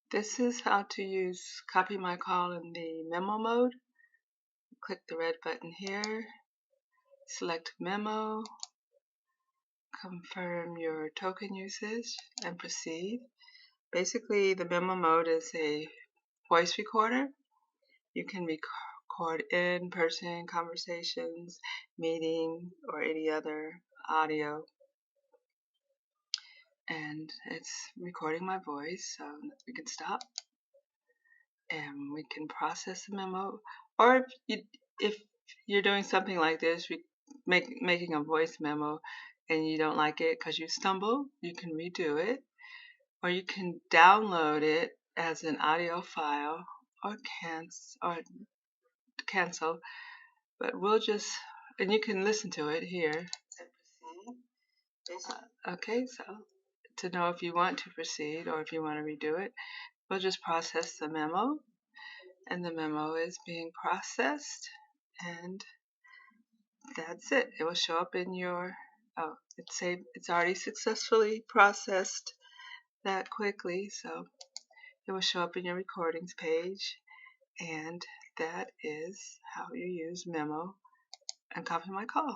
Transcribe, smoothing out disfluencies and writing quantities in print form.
This is how to use Copy My Call in the Memo mode. Click the red button here, select Memo, confirm your token usage, and proceed. Basically, the Memo mode is a voice recorder. You can record in-person conversations, meeting, or any other audio. And it's recording my voice, so we can stop. And we can process the memo, or if you're doing something like this, making a voice memo, and you don't like it because you stumble, you can redo it, or you can download it as an audio file, or cancel. But and you can listen to it here. Okay, so to know if you want to proceed or if you want to redo it, we'll just process the memo. And the memo is being processed, and that's it. It will show up in your it's already successfully processed that quickly, so it will show up in your recordings page. And that is how you use Memo and Copy My Call.